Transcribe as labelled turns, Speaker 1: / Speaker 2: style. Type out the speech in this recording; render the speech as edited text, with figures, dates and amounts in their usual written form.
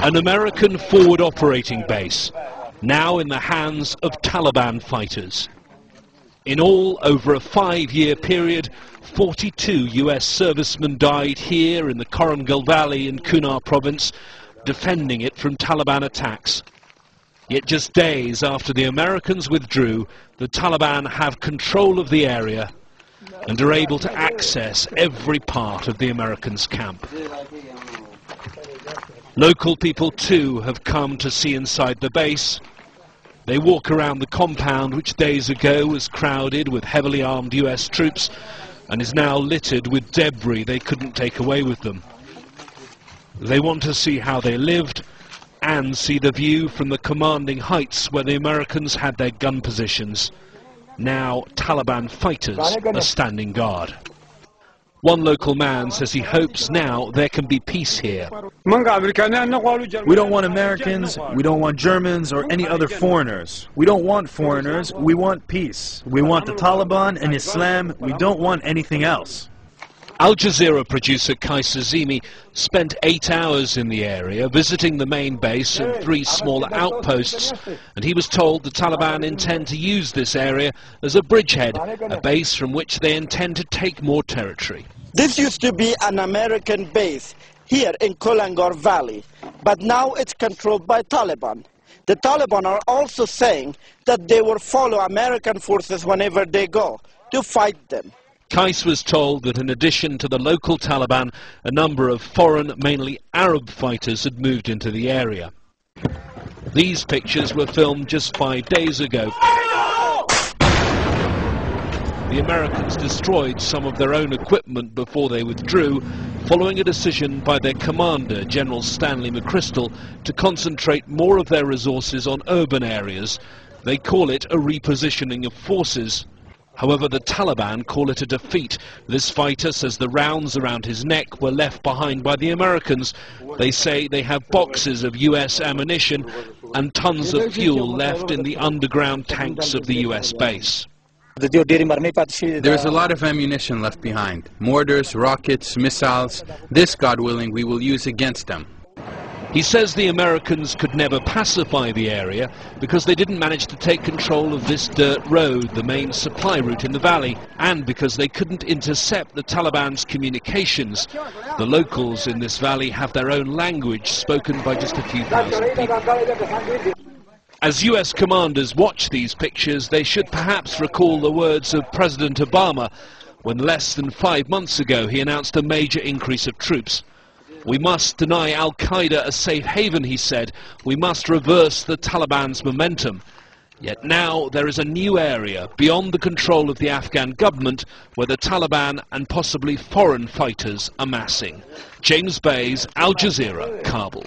Speaker 1: An American forward operating base, now in the hands of Taliban fighters. In all, over a 5-year period, 42 US servicemen died here in the Korangal Valley in Kunar province, defending it from Taliban attacks. Yet just days after the Americans withdrew, the Taliban have control of the area and are able to access every part of the Americans' camp. Local people too have come to see inside the base. They walk around the compound, which days ago was crowded with heavily armed US troops and is now littered with debris they couldn't take away with them. They want to see how they lived and see the view from the commanding heights where the Americans had their gun positions. Now Taliban fighters are standing guard. One local man says he hopes now there can be peace here.
Speaker 2: We don't want Americans, we don't want Germans or any other foreigners. We don't want foreigners, we want peace. We want the Taliban and Islam, we don't want anything else.
Speaker 1: Al Jazeera producer Kai Sazimi spent 8 hours in the area visiting the main base and 3 smaller outposts, and he was told the Taliban intend to use this area as a bridgehead, a base from which they intend to take more territory.
Speaker 3: This used to be an American base here in Korangal Valley, but now it's controlled by Taliban. The Taliban are also saying that they will follow American forces whenever they go to fight them.
Speaker 1: Kais was told that in addition to the local Taliban, a number of foreign, mainly Arab fighters had moved into the area. These pictures were filmed just 5 days ago. The Americans destroyed some of their own equipment before they withdrew, following a decision by their commander, General Stanley McChrystal, to concentrate more of their resources on urban areas. They call it a repositioning of forces. However, the Taliban call it a defeat. This fighter says the rounds around his neck were left behind by the Americans. They say they have boxes of US ammunition and tons of fuel left in the underground tanks of the US base.
Speaker 4: There is a lot of ammunition left behind. Mortars, rockets, missiles. This, God willing, we will use against them.
Speaker 1: He says the Americans could never pacify the area because they didn't manage to take control of this dirt road, the main supply route in the valley, and because they couldn't intercept the Taliban's communications. The locals in this valley have their own language spoken by just a few thousand people. As US commanders watch these pictures, they should perhaps recall the words of President Obama when less than 5 months ago he announced a major increase of troops. We must deny Al-Qaeda a safe haven, he said. We must reverse the Taliban's momentum. Yet now there is a new area beyond the control of the Afghan government where the Taliban and possibly foreign fighters are massing. James Bays, Al Jazeera, Kabul.